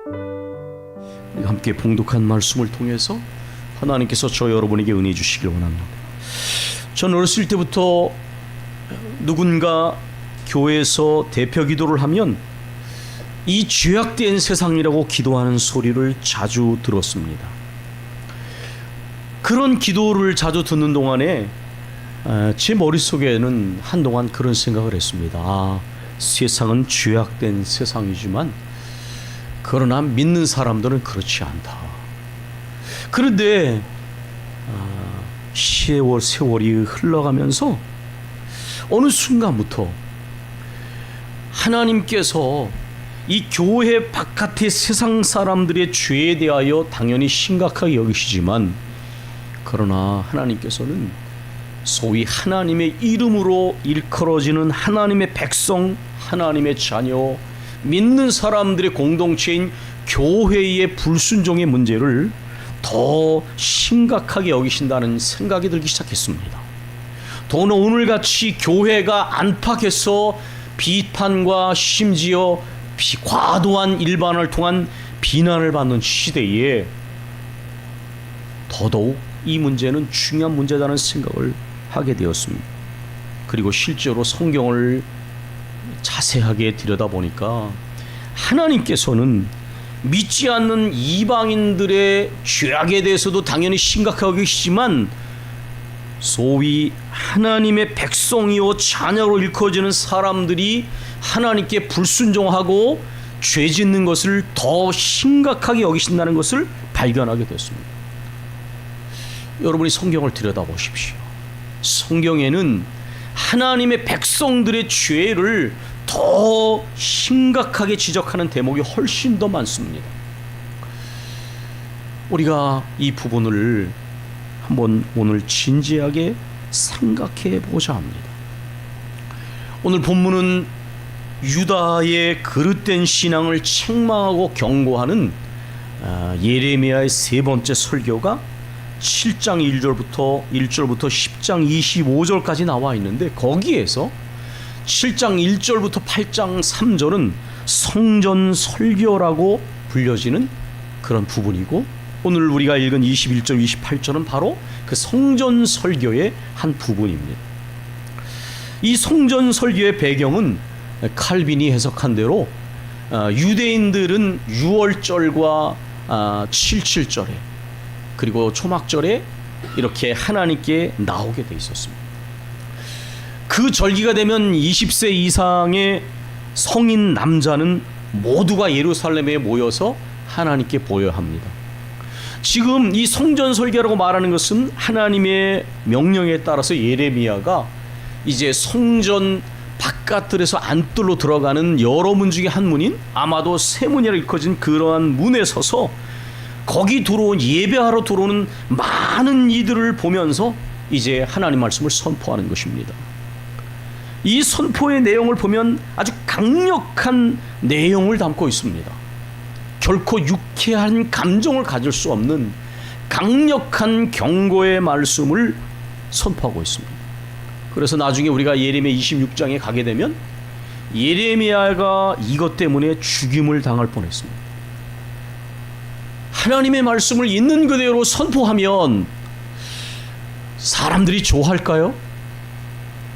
우리 함께 봉독한 말씀을 통해서 하나님께서 저 여러분에게 은혜 주시길 원합니다. 전 어렸을 때부터 누군가 교회에서 대표 기도를 하면 이 죄악된 세상이라고 기도하는 소리를 자주 들었습니다. 그런 기도를 자주 듣는 동안에 제 머릿속에는 한동안 그런 생각을 했습니다. 세상은 죄악된 세상이지만 그러나 믿는 사람들은 그렇지 않다. 그런데 세월이 흘러가면서 어느 순간부터 하나님께서 이 교회 바깥의 세상 사람들의 죄에 대하여 당연히 심각하게 여기시지만, 그러나 하나님께서는 소위 하나님의 이름으로 일컬어지는 하나님의 백성, 하나님의 자녀, 믿는 사람들의 공동체인 교회의 불순종의 문제를 더 심각하게 여기신다는 생각이 들기 시작했습니다. 더구나 오늘같이 교회가 안팎에서 비판과 심지어 과도한 일반을 통한 비난을 받는 시대에 더더욱 이 문제는 중요한 문제라는 생각을 하게 되었습니다. 그리고 실제로 성경을 자세하게 들여다보니까 하나님께서는 믿지 않는 이방인들의 죄악에 대해서도 당연히 심각하게 계시지만, 소위 하나님의 백성이요 자녀로 일컬어지는 사람들이 하나님께 불순종하고 죄 짓는 것을 더 심각하게 여기신다는 것을 발견하게 됐습니다. 여러분이 성경을 들여다보십시오. 성경에는 하나님의 백성들의 죄를 더 심각하게 지적하는 대목이 훨씬 더 많습니다. 우리가 이 부분을 한번 오늘 진지하게 생각해 보자 합니다. 오늘 본문은 유다의 그릇된 신앙을 책망하고 경고하는 예레미야의 세 번째 설교가 7장 1절부터 10장 25절까지 나와 있는데, 거기에서 7장 1절부터 8장 3절은 성전 설교라고 불려지는 그런 부분이고, 오늘 우리가 읽은 21절 28절은 바로 그 성전 설교의 한 부분입니다. 이 성전 설교의 배경은 칼빈이 해석한 대로 유대인들은 6월절과 77절에 그리고 초막절에 이렇게 하나님께 나오게 돼 있었습니다. 그 절기가 되면 20세 이상의 성인 남자는 모두가 예루살렘에 모여서 하나님께 보여야 합니다. 지금 이 성전 설교라고 말하는 것은 하나님의 명령에 따라서 예레미야가 이제 성전 바깥들에서 안뜰로 들어가는 여러 문 중에 한 문인, 아마도 세 문이라 일컬어진 그러한 문에 서서 거기 들어온, 예배하러 들어오는 많은 이들을 보면서 이제 하나님 말씀을 선포하는 것입니다. 이 선포의 내용을 보면 아주 강력한 내용을 담고 있습니다. 결코 유쾌한 감정을 가질 수 없는 강력한 경고의 말씀을 선포하고 있습니다. 그래서 나중에 우리가 예레미야 26장에 가게 되면 예레미야가 이것 때문에 죽임을 당할 뻔했습니다. 하나님의 말씀을 있는 그대로 선포하면 사람들이 좋아할까요?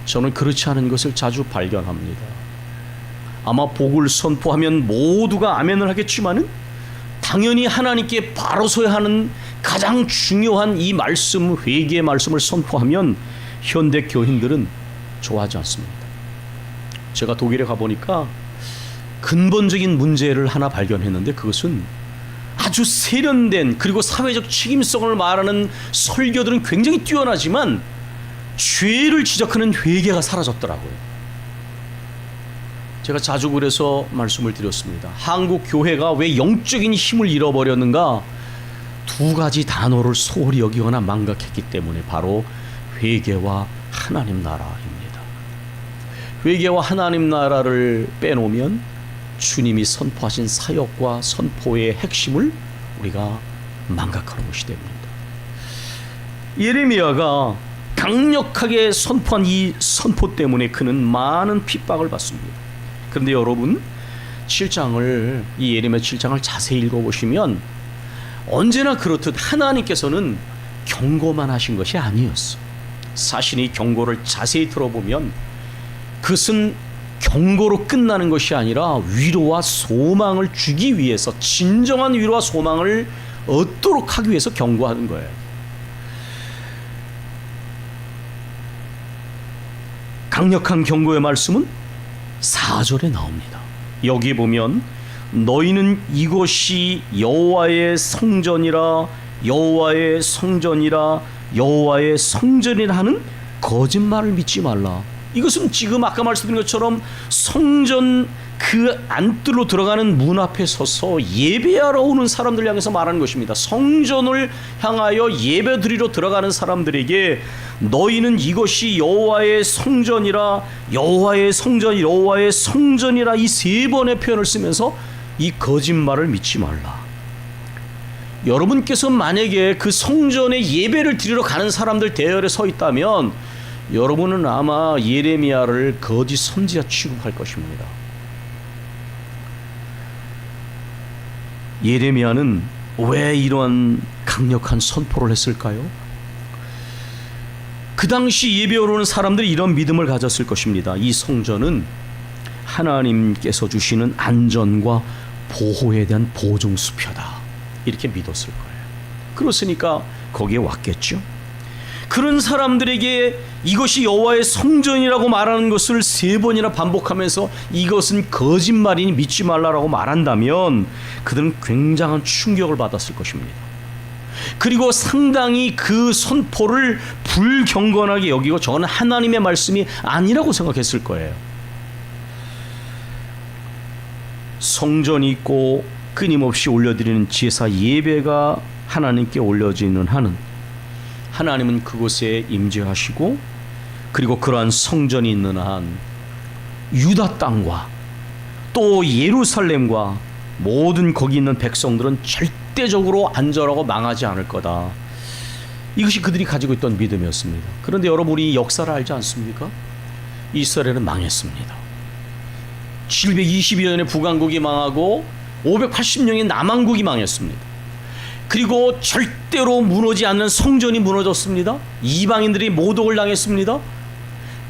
저는 그렇지 않은 것을 자주 발견합니다. 아마 복을 선포하면 모두가 아멘을 하겠지만은 당연히 하나님께 바로 서야 하는 가장 중요한 이 말씀, 회개의 말씀을 선포하면 현대 교인들은 좋아하지 않습니다. 제가 독일에 가보니까 근본적인 문제를 하나 발견했는데, 그것은 아주 세련된 그리고 사회적 책임성을 말하는 설교들은 굉장히 뛰어나지만 죄를 지적하는 회개가 사라졌더라고요. 제가 자주 그래서 말씀을 드렸습니다. 한국 교회가 왜 영적인 힘을 잃어버렸는가? 두 가지 단어를 소홀히 여기거나 망각했기 때문에 바로 회개와 하나님 나라입니다. 회개와 하나님 나라를 빼놓으면 주님이 선포하신 사역과 선포의 핵심을 우리가 망각하는 것이 됩니다. 예레미야가 강력하게 선포한 이 선포 때문에 그는 많은 핍박을 받습니다. 그런데 여러분, 7장을 이 예레미야 7장을 자세히 읽어보시면 언제나 그렇듯 하나님께서는 경고만 하신 것이 아니었어. 사실 이 경고를 자세히 들어보면 그것은 경고로 끝나는 것이 아니라 위로와 소망을 주기 위해서, 진정한 위로와 소망을 얻도록 하기 위해서 경고하는 거예요. 강력한 경고의 말씀은 4절에 나옵니다. 여기 보면 너희는 이것이 여호와의 성전이라 여호와의 성전이라 여호와의 성전이라 하는 거짓말을 믿지 말라. 이것은 지금 아까 말씀드린 것처럼 성전 그 안뜰로 들어가는 문 앞에 서서 예배하러 오는 사람들 향해서 말하는 것입니다. 성전을 향하여 예배드리러 들어가는 사람들에게 너희는 이것이 여호와의 성전이라 여호와의 성전 여호와의 성전이라 이 3번의 표현을 쓰면서 이 거짓말을 믿지 말라. 여러분께서 만약에 그 성전에 예배를 드리러 가는 사람들 대열에 서 있다면 여러분은 아마 예레미야를 거짓 선지자 취급할 것입니다. 예레미야는 왜 이러한 강력한 선포를 했을까요? 그 당시 예배하러 오는 사람들이 이런 믿음을 가졌을 것입니다. 이 성전은 하나님께서 주시는 안전과 보호에 대한 보증수표다, 이렇게 믿었을 거예요. 그렇으니까 거기에 왔겠죠. 그런 사람들에게 이것이 여호와의 성전이라고 말하는 것을 3번이나 반복하면서 이것은 거짓말이니 믿지 말라라고 말한다면 그들은 굉장한 충격을 받았을 것입니다. 그리고 상당히 그 선포를 불경건하게 여기고 저는 하나님의 말씀이 아니라고 생각했을 거예요. 성전이 있고 끊임없이 올려드리는 제사 예배가 하나님께 올려지는 한은 하나님은 그곳에 임재하시고, 그리고 그러한 성전이 있는 한 유다 땅과 또 예루살렘과 모든 거기 있는 백성들은 절대적으로 안전하고 망하지 않을 거다. 이것이 그들이 가지고 있던 믿음이었습니다. 그런데 여러분이 역사를 알지 않습니까? 이스라엘은 망했습니다. 720여 년의 북왕국이 망하고 580년의 남왕국이 망했습니다. 그리고 절대로 무너지지 않는 성전이 무너졌습니다. 이방인들이 모독을 당했습니다.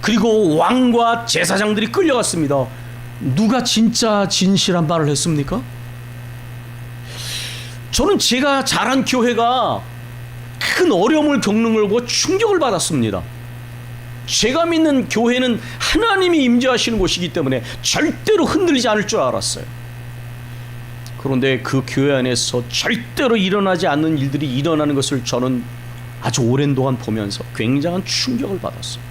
그리고 왕과 제사장들이 끌려갔습니다. 누가 진짜 진실한 말을 했습니까? 저는 제가 자란 교회가 큰 어려움을 겪는 걸 보고 충격을 받았습니다. 제가 믿는 교회는 하나님이 임재하시는 곳이기 때문에 절대로 흔들리지 않을 줄 알았어요. 그런데 그 교회 안에서 절대로 일어나지 않는 일들이 일어나는 것을 저는 아주 오랜 동안 보면서 굉장한 충격을 받았어요.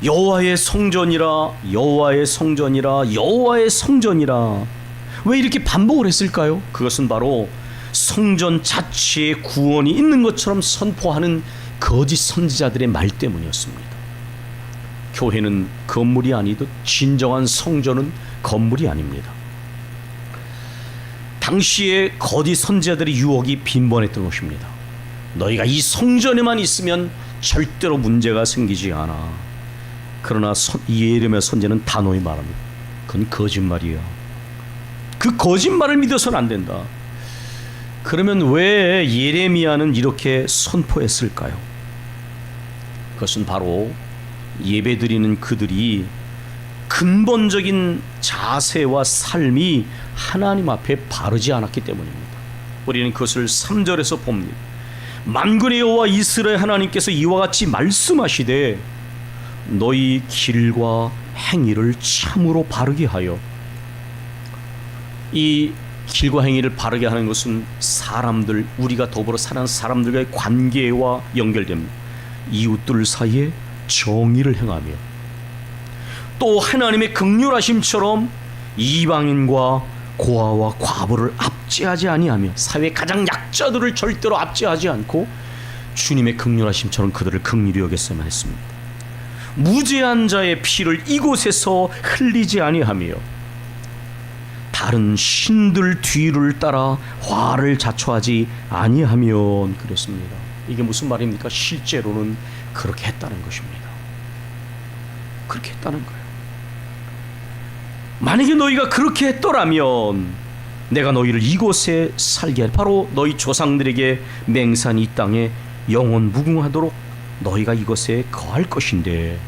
여호와의 성전이라 여호와의 성전이라 여호와의 성전이라, 왜 이렇게 반복을 했을까요? 그것은 바로 성전 자체에 구원이 있는 것처럼 선포하는 거짓 선지자들의 말 때문이었습니다. 교회는 건물이 아니듯 진정한 성전은 건물이 아닙니다. 당시에 거짓 선지자들의 유혹이 빈번했던 것입니다. 너희가 이 성전에만 있으면 절대로 문제가 생기지 않아. 그러나 예레미야 선지자는 단호히 말합니다. 그건 거짓말이야. 그 거짓말을 믿어서는 안 된다. 그러면 왜 예레미야는 이렇게 선포했을까요? 그것은 바로 예배드리는 그들이 근본적인 자세와 삶이 하나님 앞에 바르지 않았기 때문입니다. 우리는 그것을 3절에서 봅니다. 만군의 여호와 이스라엘 하나님께서 이와 같이 말씀하시되 너희 길과 행위를 참으로 바르게 하여, 이 길과 행위를 바르게 하는 것은 사람들, 우리가 더불어 사는 사람들과의 관계와 연결됩니다. 이웃들 사이에 정의를 행하며 또 하나님의 긍휼하심처럼 이방인과 고아와 과부를 압제하지 아니하며 사회의 가장 약자들을 절대로 압제하지 않고 주님의 긍휼하심처럼 그들을 긍휼히 여겼어야만 했습니다. 무죄한 자의 피를 이곳에서 흘리지 아니하며 다른 신들 뒤를 따라 화를 자초하지 아니하면, 그랬습니다. 이게 무슨 말입니까? 실제로는 그렇게 했다는 것입니다. 그렇게 했다는 거예요. 만약에 너희가 그렇게 했더라면 내가 너희를 이곳에 살게 할, 바로 너희 조상들에게 맹세한 이 땅에 영원 무궁하도록 너희가 이것에 거할 것인데.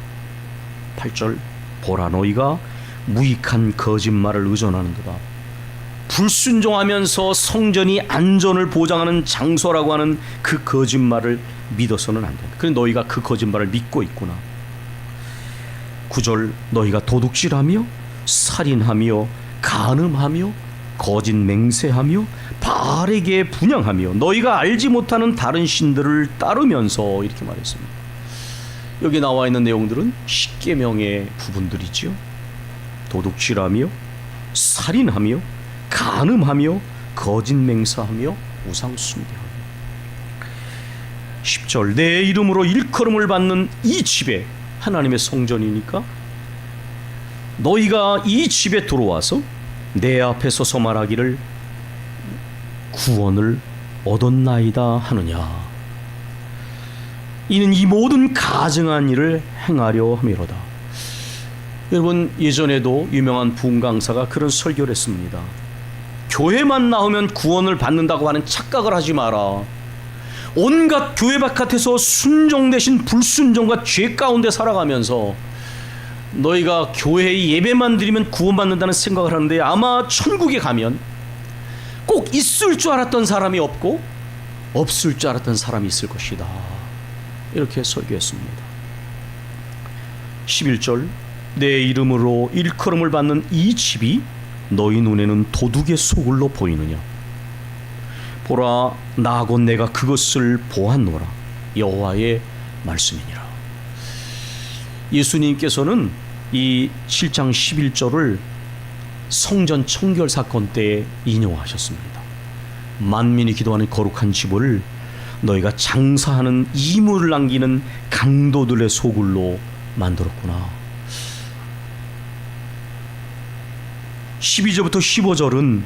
8절, 보라 너희가 무익한 거짓말을 의존하는도다. 불순종하면서 성전이 안전을 보장하는 장소라고 하는 그 거짓말을 믿어서는 안 된다. 그런데 너희가 그 거짓말을 믿고 있구나. 9절, 너희가 도둑질하며 살인하며 간음하며 거짓 맹세하며 바알에게 분향하며 너희가 알지 못하는 다른 신들을 따르면서, 이렇게 말했습니다. 여기 나와 있는 내용들은 십계명의 부분들이지요. 도둑질하며 살인하며 간음하며 거짓 맹세하며 우상 숭배하며. 10절, 내 이름으로 일컬음을 받는 이 집에, 하나님의 성전이니까 너희가 이 집에 들어와서 내 앞에 서서 말하기를 구원을 얻었나이다 하느냐. 이는 이 모든 가증한 일을 행하려 함이로다. 여러분, 예전에도 유명한 부흥 강사가 그런 설교를 했습니다. 교회만 나오면 구원을 받는다고 하는 착각을 하지 마라. 온갖 교회 바깥에서 순종 대신 불순종과 죄 가운데 살아가면서 너희가 교회에 예배만 드리면 구원받는다는 생각을 하는데, 아마 천국에 가면 꼭 있을 줄 알았던 사람이 없고 없을 줄 알았던 사람이 있을 것이다. 이렇게 설교했습니다. 11절, 내 이름으로 일컬음을 받는 이 집이 너희 눈에는 도둑의 소굴로 보이느냐. 보라, 나 곧 내가 그것을 보았노라. 여호와의 말씀이니라. 예수님께서는 이 7장 11절을 성전 청결 사건 때 인용하셨습니다. 만민이 기도하는 거룩한 집을 너희가 장사하는 이물을 남기는 강도들의 소굴로 만들었구나. 12절부터 15절은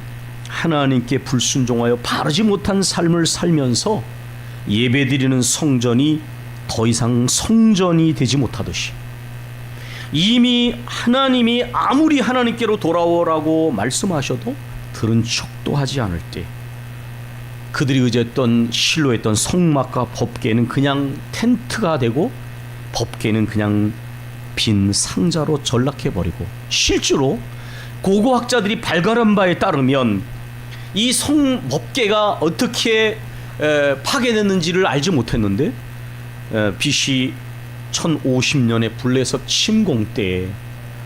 하나님께 불순종하여 바르지 못한 삶을 살면서 예배드리는 성전이 더 이상 성전이 되지 못하듯이, 이미 하나님이 아무리 하나님께로 돌아오라고 말씀하셔도 들은 척도 하지 않을 때, 그들이 의지했던 신뢰했던 성막과 법궤는 그냥 텐트가 되고 법궤는 그냥 빈 상자로 전락해버리고, 실제로 고고학자들이 발견한 바에 따르면 이 법궤가 어떻게 파괴됐는지를 알지 못했는데, BC 1050년에 블레셋 침공 때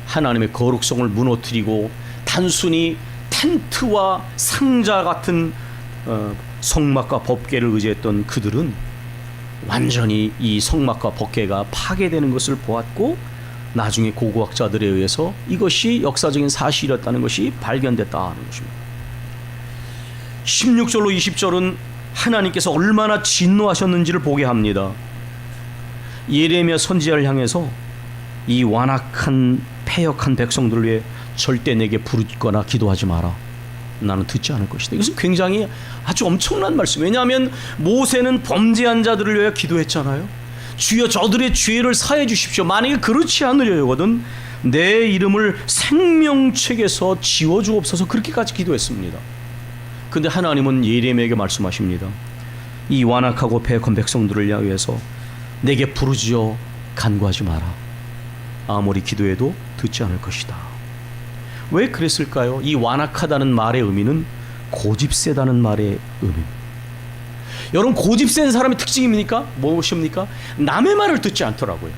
하나님의 거룩성을 무너뜨리고 단순히 텐트와 상자 같은 성막과 법궤를 의지했던 그들은 완전히 이 성막과 법궤가 파괴되는 것을 보았고, 나중에 고고학자들에 의해서 이것이 역사적인 사실이었다는 것이 발견됐다는 것입니다. 16절로 20절은 하나님께서 얼마나 진노하셨는지를 보게 합니다. 예레미야 선지자를 향해서 이 완악한 패역한 백성들을 위해 절대 내게 부르거나 기도하지 마라. 나는 듣지 않을 것이다. 이것은 굉장히 아주 엄청난 말씀. 왜냐하면 모세는 범죄한 자들을 위해 기도했잖아요. 주여 저들의 죄를 사해 주십시오. 만약에 그렇지 않으려거든 내 이름을 생명책에서 지워주옵소서, 그렇게까지 기도했습니다. 근데 하나님은 예레미야에게 말씀하십니다. 이 완악하고 패역한 백성들을 위해서 내게 부르짖어 간구하지 마라. 아무리 기도해도 듣지 않을 것이다. 왜 그랬을까요? 이 완악하다는 말의 의미는 고집세다는 말의 의미입니다. 여러분, 고집센 사람의 특징입니까? 무엇입니까? 남의 말을 듣지 않더라고요.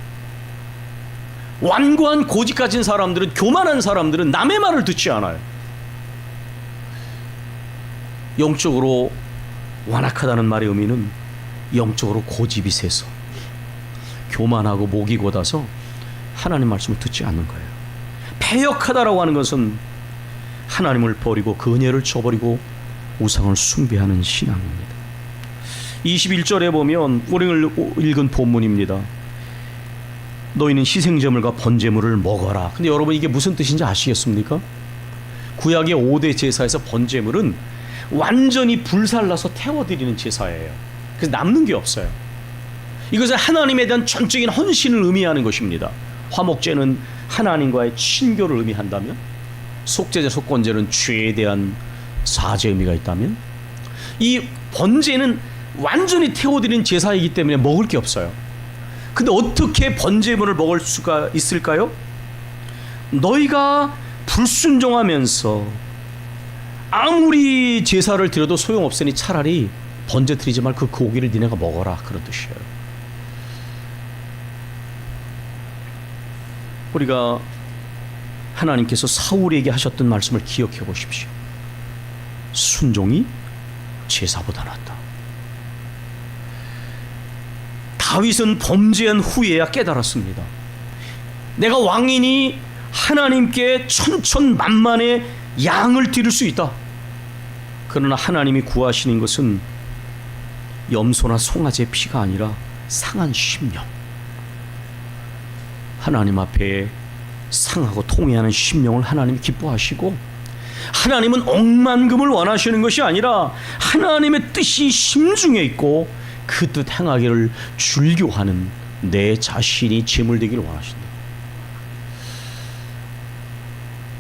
완고한 고집 가진 사람들은, 교만한 사람들은 남의 말을 듣지 않아요. 영적으로 완악하다는 말의 의미는 영적으로 고집이 세서 교만하고 목이 곧아서 하나님 말씀을 듣지 않는 거예요. 패역하다라고 하는 것은 하나님을 버리고 그 은혜를 저버리고 우상을 숭배하는 신앙입니다. 21절에 보면 오늘 읽은 본문입니다. 너희는 희생제물과 번제물을 먹어라. 근데 여러분, 이게 무슨 뜻인지 아시겠습니까? 구약의 5대 제사에서 번제물은 완전히 불살라서 태워드리는 제사예요. 그래서 남는 게 없어요. 이것은 하나님에 대한 전적인 헌신을 의미하는 것입니다. 화목제는 하나님과의 친교를 의미한다면 속죄제, 속건제는 죄에 대한 사죄 의미가 있다면, 이 번제는 완전히 태워드린 제사이기 때문에 먹을 게 없어요. 근데 어떻게 번제물을 먹을 수가 있을까요? 너희가 불순종하면서 아무리 제사를 드려도 소용없으니 차라리 번제 드리지 말고 그 고기를 니네가 먹어라, 그런 뜻이에요. 우리가 하나님께서 사울에게 하셨던 말씀을 기억해 보십시오. 순종이 제사보다 낫다. 다윗은 범죄한 후에야 깨달았습니다. 내가 왕이니 하나님께 천천만만의 양을 드릴 수 있다. 그러나 하나님이 구하시는 것은 염소나 송아지의 피가 아니라 상한 심령. 하나님 앞에 상하고 통회하는 심령을 하나님이 기뻐하시고, 하나님은 억만금을 원하시는 것이 아니라 하나님의 뜻이 심중에 있고 그 뜻 행하기를 즐겨하는 내 자신이 제물되기를 원하신다.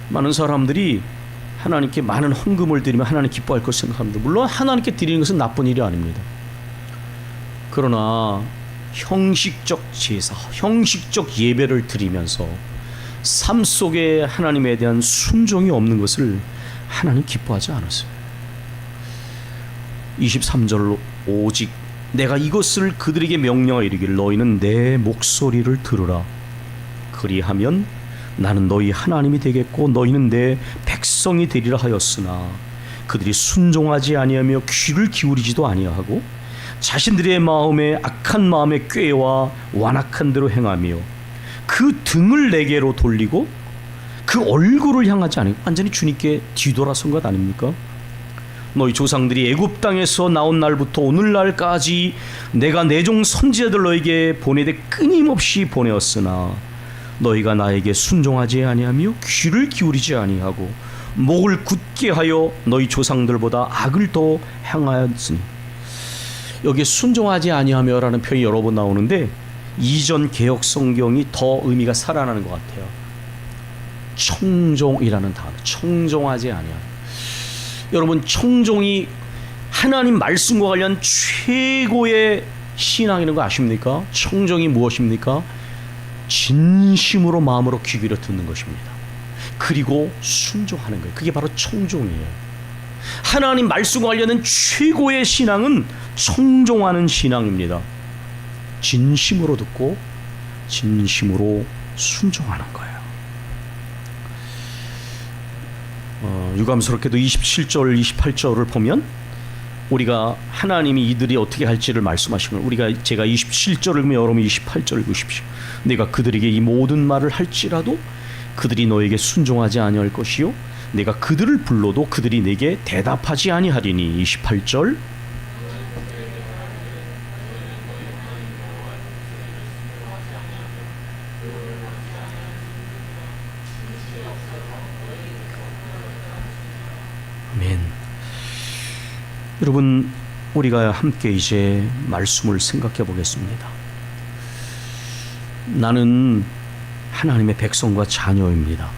많은 사람들이 하나님께 많은 헌금을 드리면 하나님 기뻐할 것을 생각합니다. 물론 하나님께 드리는 것은 나쁜 일이 아닙니다. 그러나 형식적 제사, 형식적 예배를 드리면서 삶 속에 하나님에 대한 순종이 없는 것을 하나님 기뻐하지 않았어요. 23절로 오직 내가 이것을 그들에게 명령하여 이르기를 너희는 내 목소리를 들으라. 그리하면 나는 너희 하나님이 되겠고 너희는 내 백성이 되리라 하였으나 그들이 순종하지 아니하며 귀를 기울이지도 아니하고 자신들의 마음에 악한 마음에 꾀와 완악한 대로 행하며 그 등을 내게로 돌리고 그 얼굴을 향하지 않고 완전히 주님께 뒤돌아선 것 아닙니까? 너희 조상들이 애굽 땅에서 나온 날부터 오늘날까지 내가 내 종 선지자들 너에게 보내되 끊임없이 보내었으나 너희가 나에게 순종하지 아니하며 귀를 기울이지 아니하고 목을 굳게 하여 너희 조상들보다 악을 더 행하였으니. 여기에 순종하지 아니하며라는 표현이 여러 번 나오는데 이전 개역 성경이 더 의미가 살아나는 것 같아요. 청종이라는 단어, 청종하지 아니하며. 여러분, 청종이 하나님 말씀과 관련 최고의 신앙이라는 거 아십니까? 청종이 무엇입니까? 진심으로 마음으로 귀 기울여 듣는 것입니다. 그리고 순종하는 거예요. 그게 바로 청종이에요. 하나님 말씀과 관련된 최고의 신앙은 청종하는 신앙입니다. 진심으로 듣고 진심으로 순종하는 거예요. 유감스럽게도 27절, 28절을 보면 우리가 하나님이 이들이 어떻게 할지를 말씀하시는 걸 제가 27절을 보면 여러분이 28절을 읽으십시오. 내가 그들에게 이 모든 말을 할지라도 그들이 너에게 순종하지 아니할 것이요 내가 그들을 불러도 그들이 내게 대답하지 아니하리니. 28절 아멘. 여러분, 우리가 함께 이제 말씀을 생각해 보겠습니다. 나는 하나님의 백성과 자녀입니다.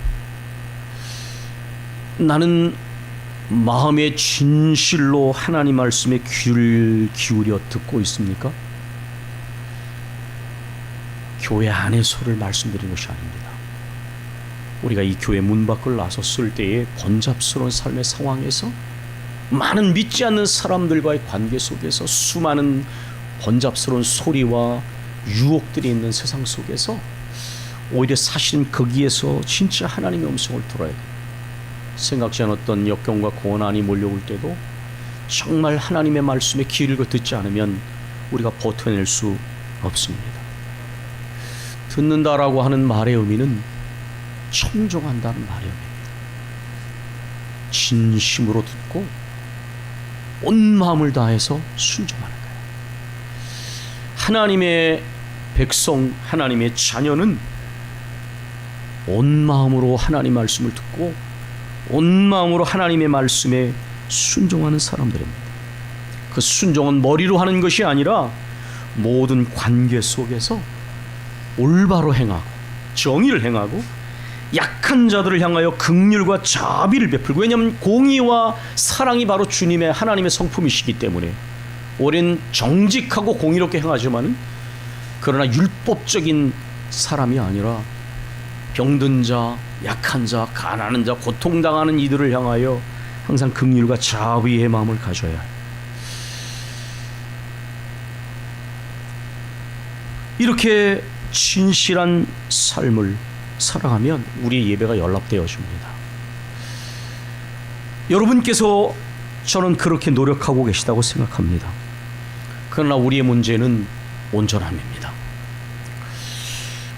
나는 마음의 진실로 하나님 말씀에 귀를 기울여 듣고 있습니까? 교회 안에서를 말씀드리는 것이 아닙니다. 우리가 이 교회 문 밖을 나섰을 때의 번잡스러운 삶의 상황에서 많은 믿지 않는 사람들과의 관계 속에서 수많은 번잡스러운 소리와 유혹들이 있는 세상 속에서 오히려 사실은 거기에서 진짜 하나님의 음성을 들어야 돼요. 생각지 않았던 역경과 고난이 몰려올 때도 정말 하나님의 말씀에 귀를 듣지 않으면 우리가 버텨낼 수 없습니다. 듣는다라고 하는 말의 의미는 청종한다는 말의 의미입니다. 진심으로 듣고 온 마음을 다해서 순종하는 거예요. 하나님의 백성, 하나님의 자녀는 온 마음으로 하나님 말씀을 듣고 온 마음으로 하나님의 말씀에 순종하는 사람들입니다. 그 순종은 머리로 하는 것이 아니라 모든 관계 속에서 올바로 행하고 정의를 행하고 약한 자들을 향하여 긍휼과 자비를 베풀고, 왜냐하면 공의와 사랑이 바로 주님의 하나님의 성품이시기 때문에 우리는 정직하고 공의롭게 행하지만은 그러나 율법적인 사람이 아니라 병든 자, 약한 자, 가난한 자, 고통당하는 이들을 향하여 항상 긍휼과 자비의 마음을 가져야 해요. 이렇게 진실한 삶을 살아가면 우리의 예배가 연락되어집니다. 여러분께서 저는 그렇게 노력하고 계시다고 생각합니다. 그러나 우리의 문제는 온전함입니다.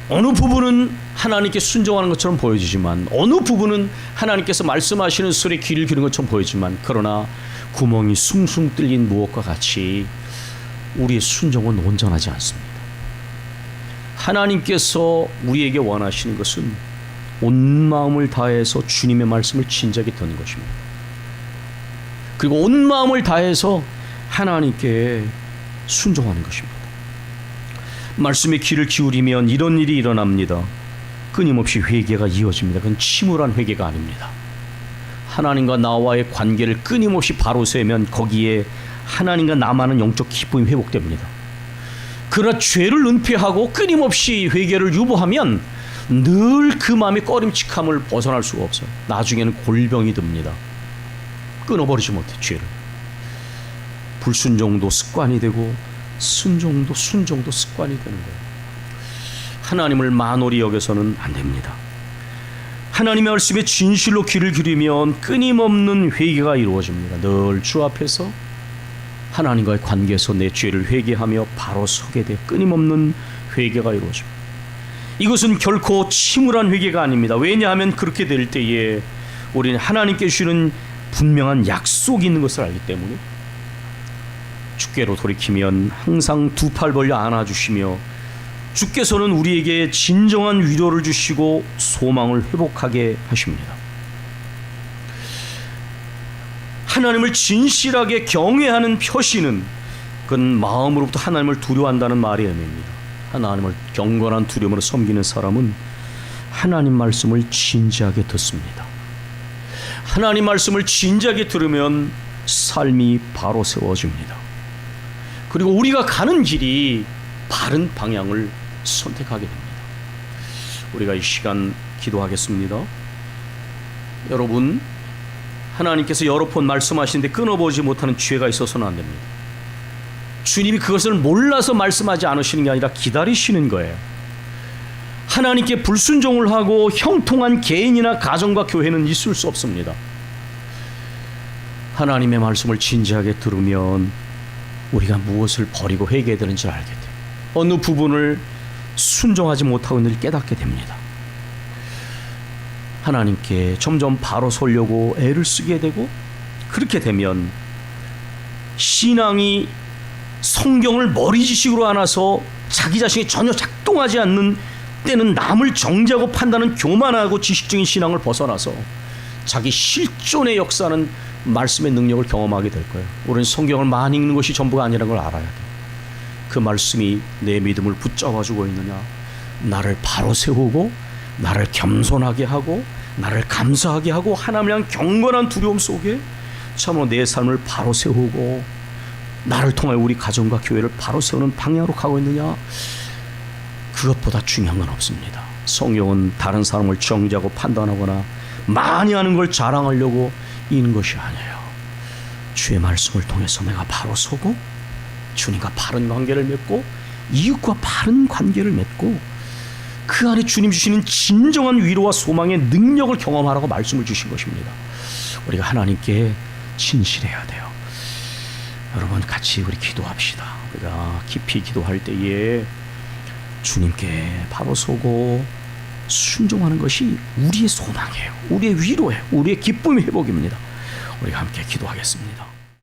어느 부분은 하나님께 순종하는 것처럼 보여지지만, 어느 부분은 하나님께서 말씀하시는 소리에 귀를 기울이는 것처럼 보이지만, 그러나 구멍이 숭숭 뚫린 무엇과 같이 우리의 순종은 온전하지 않습니다. 하나님께서 우리에게 원하시는 것은 온 마음을 다해서 주님의 말씀을 진지하게 듣는 것입니다. 그리고 온 마음을 다해서 하나님께 순종하는 것입니다. 말씀에 귀를 기울이면 이런 일이 일어납니다. 끊임없이 회개가 이어집니다. 그건 침울한 회개가 아닙니다. 하나님과 나와의 관계를 끊임없이 바로 세우면 거기에 하나님과 나만은 영적 기쁨이 회복됩니다. 그러나 죄를 은폐하고 끊임없이 회개를 유보하면 늘 그 마음의 꺼림칙함을 벗어날 수가 없어요. 나중에는 골병이 듭니다. 끊어버리지 못해 죄를. 불순종도 습관이 되고 순종도 습관이 되는 거예요. 하나님을 만홀히 여겨서는 안 됩니다. 하나님의 말씀에 진실로 귀를 기울이면 끊임없는 회개가 이루어집니다. 늘 주 앞에서 하나님과의 관계에서 내 죄를 회개하며 바로 서게 돼 끊임없는 회개가 이루어집니다. 이것은 결코 침울한 회개가 아닙니다. 왜냐하면 그렇게 될 때에 우리는 하나님께 주시는 분명한 약속이 있는 것을 알기 때문에 주께로 돌이키면 항상 두 팔 벌려 안아주시며, 주께서는 우리에게 진정한 위로를 주시고 소망을 회복하게 하십니다. 하나님을 진실하게 경외하는 표시는 그건 마음으로부터 하나님을 두려워한다는 말의 의미입니다. 하나님을 경건한 두려움으로 섬기는 사람은 하나님 말씀을 진지하게 듣습니다. 하나님 말씀을 진지하게 들으면 삶이 바로 세워집니다. 그리고 우리가 가는 길이 바른 방향을 선택하게 됩니다. 우리가 이 시간 기도하겠습니다. 여러분, 하나님께서 여러 번 말씀하시는데 끊어보지 못하는 죄가 있어서는 안 됩니다. 주님이 그것을 몰라서 말씀하지 않으시는 게 아니라 기다리시는 거예요. 하나님께 불순종을 하고 형통한 개인이나 가정과 교회는 있을 수 없습니다. 하나님의 말씀을 진지하게 들으면 우리가 무엇을 버리고 회개해야 되는지 알게 돼요. 어느 부분을 순종하지 못하고 있는지 깨닫게 됩니다. 하나님께 점점 바로 서려고 애를 쓰게 되고, 그렇게 되면 신앙이 성경을 머리지식으로 안아서 자기 자신이 전혀 작동하지 않는 때는 남을 정죄하고 판단하는 교만하고 지식적인 신앙을 벗어나서 자기 실존의 역사는 말씀의 능력을 경험하게 될 거예요. 우리는 성경을 많이 읽는 것이 전부가 아니라는 걸 알아야 돼요. 그 말씀이 내 믿음을 붙잡아주고 있느냐, 나를 바로 세우고 나를 겸손하게 하고 나를 감사하게 하고 하나님을 향한 경건한 두려움 속에 참으로 내 삶을 바로 세우고 나를 통하여 우리 가정과 교회를 바로 세우는 방향으로 가고 있느냐, 그것보다 중요한 건 없습니다. 성경은 다른 사람을 정죄하고 판단하거나 많이 하는 걸 자랑하려고 있는 것이 아니에요. 주의 말씀을 통해서 내가 바로 서고 주님과 바른 관계를 맺고 이웃과 바른 관계를 맺고 그 안에 주님 주시는 진정한 위로와 소망의 능력을 경험하라고 말씀을 주신 것입니다. 우리가 하나님께 진실해야 돼요. 여러분, 같이 우리 기도합시다. 우리가 깊이 기도할 때에 주님께 바로 서고 순종하는 것이 우리의 소망이에요. 우리의 위로예요. 우리의 기쁨의 회복입니다. 우리가 함께 기도하겠습니다.